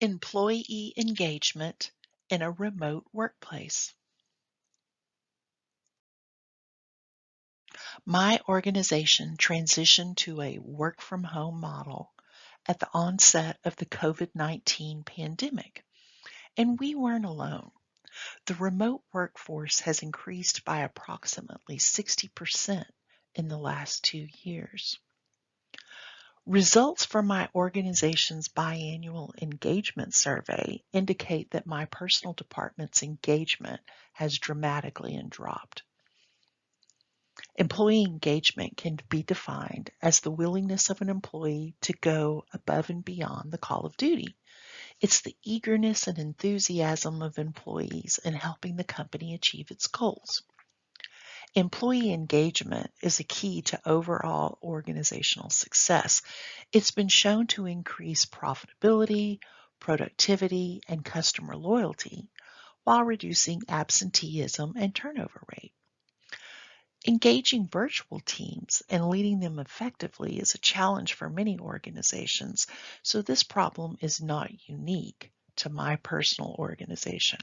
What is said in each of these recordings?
Employee engagement in a remote workplace. My organization transitioned to a work from home model at the onset of the COVID-19 pandemic, and we weren't alone. The remote workforce has increased by approximately 60% in the last 2 years. Results from my organization's biannual engagement survey indicate that my personal department's engagement has dramatically dropped. Employee engagement can be defined as the willingness of an employee to go above and beyond the call of duty. It's the eagerness and enthusiasm of employees in helping the company achieve its goals. Employee engagement is a key to overall organizational success. It's been shown to increase profitability, productivity, and customer loyalty while reducing absenteeism and turnover rate. Engaging virtual teams and leading them effectively is a challenge for many organizations, so this problem is not unique to my personal organization.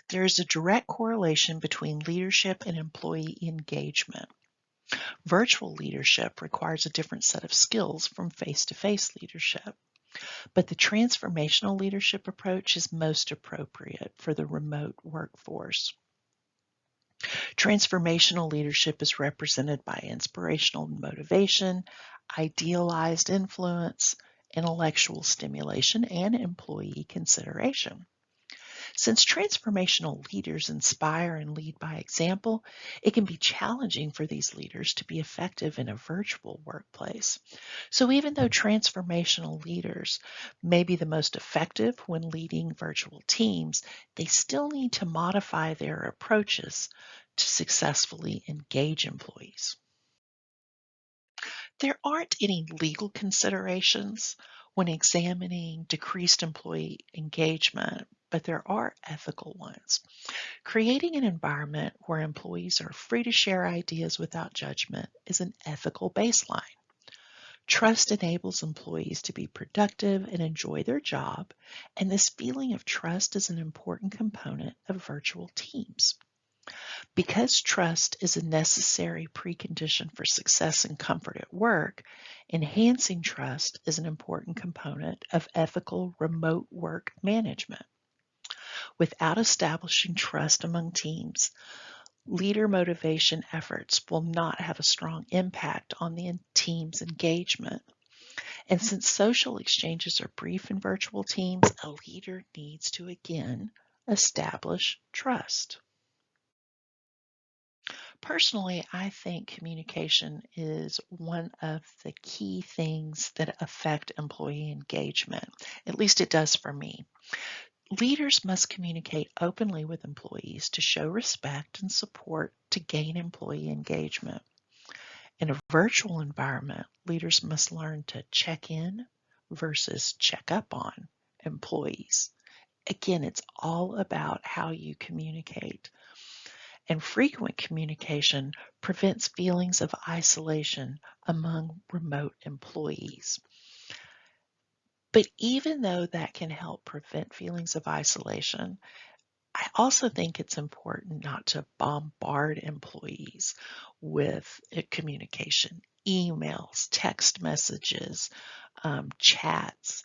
There is a direct correlation between leadership and employee engagement. Virtual leadership requires a different set of skills from face-to-face leadership, but the transformational leadership approach is most appropriate for the remote workforce. Transformational leadership is represented by inspirational motivation, idealized influence, intellectual stimulation, and employee consideration. Since transformational leaders inspire and lead by example, it can be challenging for these leaders to be effective in a virtual workplace. So even though transformational leaders may be the most effective when leading virtual teams, they still need to modify their approaches to successfully engage employees. There aren't any legal considerations when examining decreased employee engagement, but there are ethical ones. Creating an environment where employees are free to share ideas without judgment is an ethical baseline. Trust enables employees to be productive and enjoy their job, and this feeling of trust is an important component of virtual teams. Because trust is a necessary precondition for success and comfort at work, enhancing trust is an important component of ethical remote work management. Without establishing trust among teams, leader motivation efforts will not have a strong impact on the team's engagement. And since social exchanges are brief in virtual teams, a leader needs to again establish trust. Personally, I think communication is one of the key things that affect employee engagement. At least it does for me. Leaders must communicate openly with employees to show respect and support to gain employee engagement. In a virtual environment, leaders must learn to check in versus check up on employees. Again, it's all about how you communicate. And frequent communication prevents feelings of isolation among remote employees. But even though that can help prevent feelings of isolation, I also think it's important not to bombard employees with communication, emails, text messages, chats.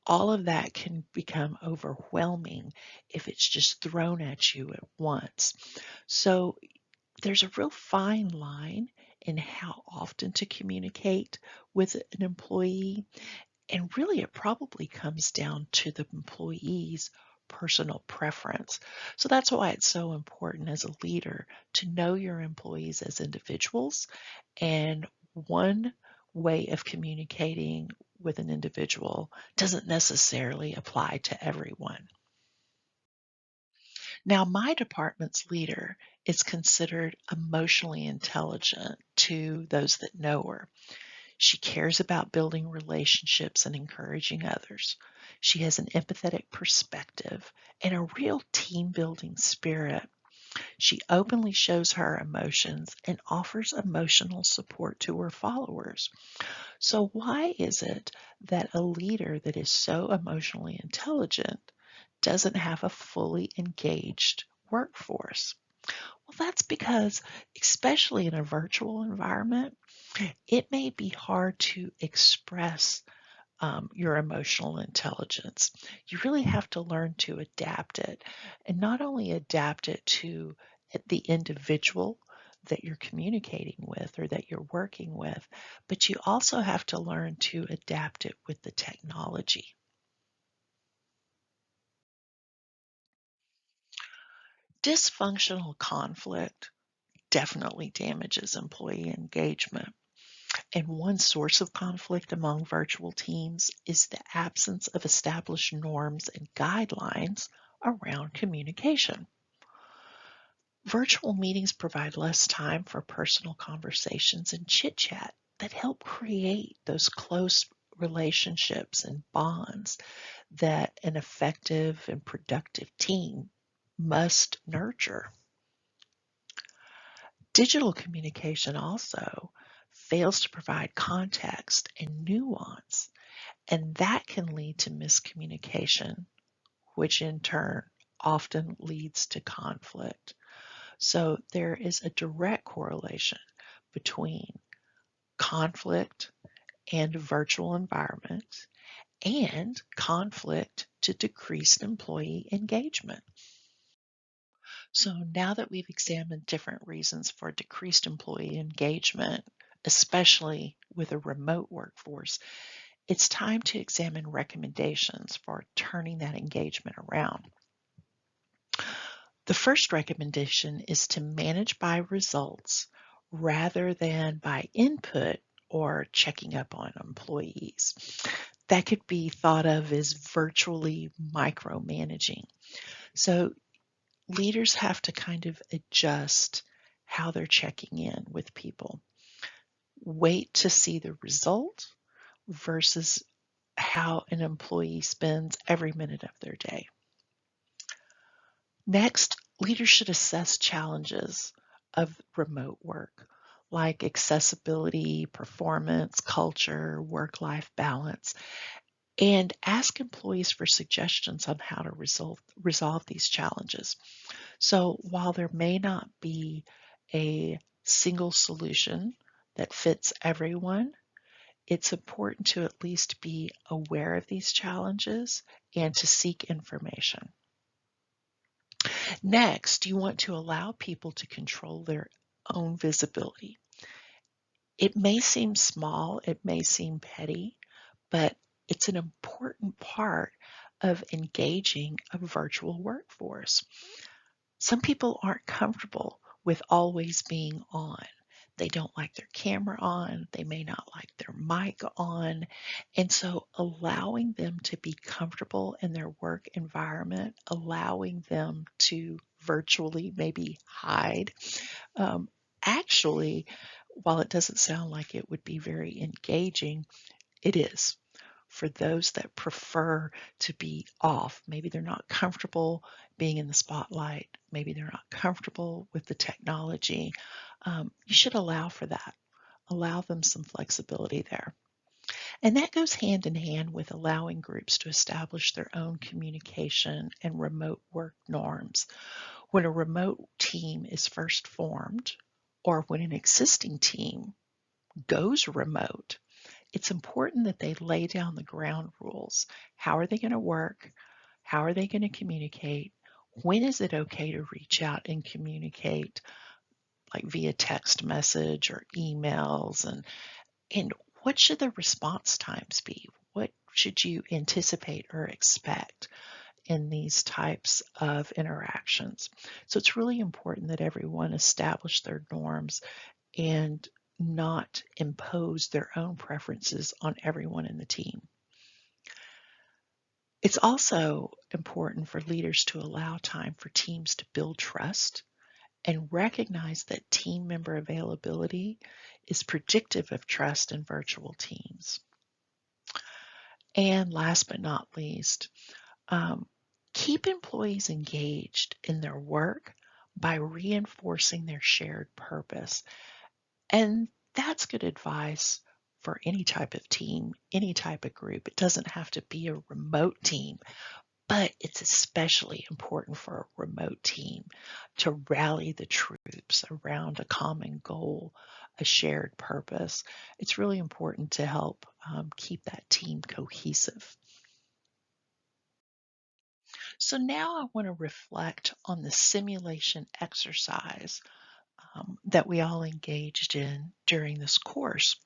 All of that can become overwhelming if it's just thrown at you at once. So there's a real fine line in how often to communicate with an employee. And really, it probably comes down to the employee's personal preference. So that's why it's so important as a leader to know your employees as individuals. And one way of communicating with an individual doesn't necessarily apply to everyone. Now, my department's leader is considered emotionally intelligent to those that know her. She cares about building relationships and encouraging others. She has an empathetic perspective and a real team building spirit. She openly shows her emotions and offers emotional support to her followers. So, why is it that a leader that is so emotionally intelligent doesn't have a fully engaged workforce? Well, that's because, especially in a virtual environment, it may be hard to express your emotional intelligence. You really have to learn to adapt it, and not only adapt it to the individual that you're communicating with or that you're working with, but you also have to learn to adapt it with the technology. Dysfunctional conflict definitely damages employee engagement. And one source of conflict among virtual teams is the absence of established norms and guidelines around communication. Virtual meetings provide less time for personal conversations and chit chat that help create those close relationships and bonds that an effective and productive team must nurture. Digital communication also fails to provide context and nuance, and that can lead to miscommunication, which in turn often leads to conflict. So there is a direct correlation between conflict and virtual environments and conflict to decreased employee engagement. So now that we've examined different reasons for decreased employee engagement, especially with a remote workforce, it's time to examine recommendations for turning that engagement around. The first recommendation is to manage by results rather than by input or checking up on employees. That could be thought of as virtually micromanaging. So leaders have to kind of adjust how they're checking in with people. Wait to see the result versus how an employee spends every minute of their day. Next, leaders should assess challenges of remote work, like accessibility, performance, culture, work life balance, and ask employees for suggestions on how to resolve these challenges. So, while there may not be a single solution that fits everyone, it's important to at least be aware of these challenges and to seek information. Next, you want to allow people to control their own visibility. It may seem small, it may seem petty, but it's an important part of engaging a virtual workforce. Some people aren't comfortable with always being on. They don't like their camera on, they may not like their mic on. And so allowing them to be comfortable in their work environment, allowing them to virtually maybe hide, um, actually, while it doesn't sound like it would be very engaging, it is for those that prefer to be off. Maybe they're not comfortable being in the spotlight. Maybe they're not comfortable with the technology. You should allow for that. Allow them some flexibility there. And that goes hand in hand with allowing groups to establish their own communication and remote work norms. When a remote team is first formed, or when an existing team goes remote, it's important that they lay down the ground rules. How are they going to work? How are they going to communicate? When is it okay to reach out and communicate, like via text message or emails? And what should the response times be? What should you anticipate or expect in these types of interactions? So it's really important that everyone establish their norms and not impose their own preferences on everyone in the team. It's also important for leaders to allow time for teams to build trust and recognize that team member availability is predictive of trust in virtual teams. And last but not least, um, keep employees engaged in their work by reinforcing their shared purpose. And that's good advice for any type of team, any type of group. It doesn't have to be a remote team, but it's especially important for a remote team to rally the troops around a common goal, a shared purpose. It's really important to help keep that team cohesive. So now I want to reflect on the simulation exercise that we all engaged in during this course.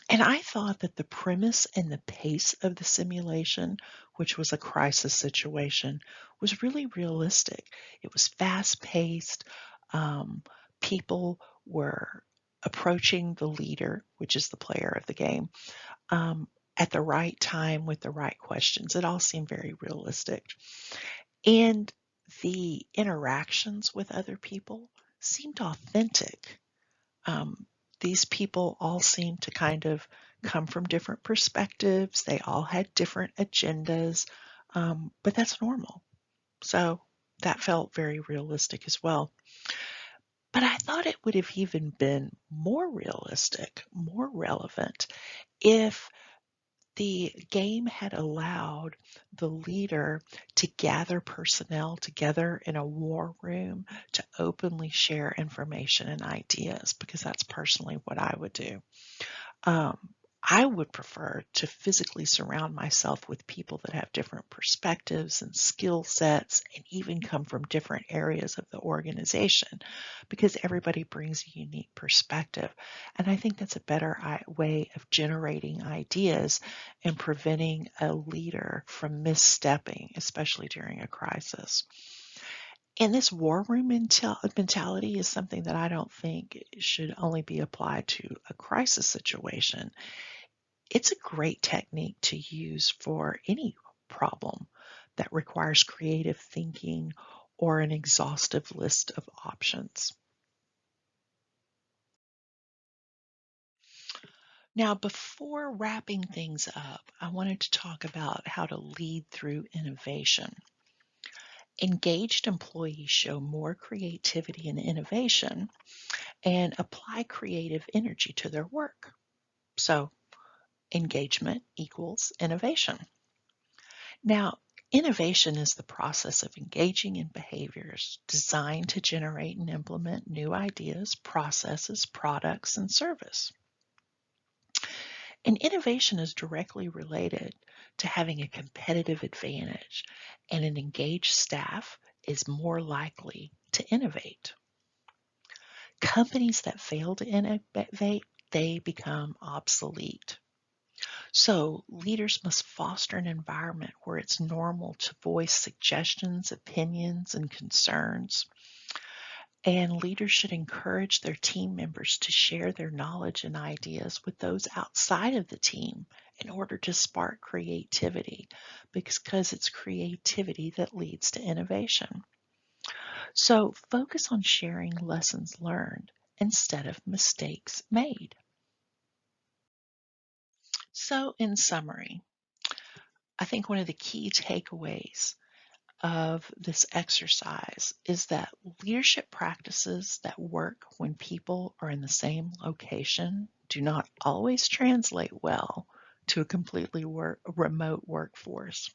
And I thought that the premise and the pace of the simulation, which was a crisis situation, was really realistic. It was fast paced. Um, People were approaching the leader, which is the player of the game, at the right time with the right questions. It all seemed very realistic. And the interactions with other people seemed authentic. Um, these people all seem to kind of come from different perspectives. They all had different agendas, but that's normal. So that felt very realistic as well. But I thought it would have even been more realistic, more relevant if the game had allowed the leader to gather personnel together in a war room to openly share information and ideas, because that's personally what I would do. Um, I would prefer to physically surround myself with people that have different perspectives and skill sets and even come from different areas of the organization, because everybody brings a unique perspective. And I think that's a better way of generating ideas and preventing a leader from misstepping, especially during a crisis. And this war room mentality is something that I don't think should only be applied to a crisis situation. It's a great technique to use for any problem that requires creative thinking or an exhaustive list of options. Now, before wrapping things up, I wanted to talk about how to lead through innovation. Engaged employees show more creativity and innovation and apply creative energy to their work. So, engagement equals innovation. Now, innovation is the process of engaging in behaviors designed to generate and implement new ideas, processes, products, and service. And innovation is directly related to having a competitive advantage, and an engaged staff is more likely to innovate. Companies that fail to innovate, they become obsolete. So, leaders must foster an environment where it's normal to voice suggestions, opinions, and concerns. And leaders should encourage their team members to share their knowledge and ideas with those outside of the team in order to spark creativity, because it's creativity that leads to innovation. So, focus on sharing lessons learned instead of mistakes made. So, in summary, I think one of the key takeaways of this exercise is that leadership practices that work when people are in the same location do not always translate well to a completely remote workforce.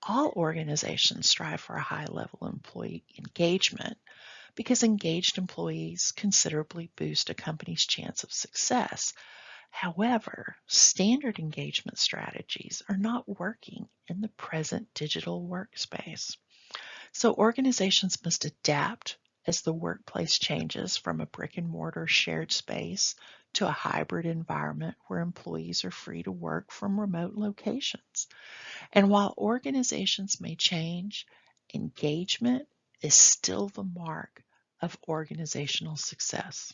All organizations strive for a high level employee engagement, because engaged employees considerably boost a company's chance of success. However, standard engagement strategies are not working in the present digital workspace. So organizations must adapt as the workplace changes from a brick and mortar shared space to a hybrid environment where employees are free to work from remote locations. And while organizations may change, engagement is still the mark of organizational success.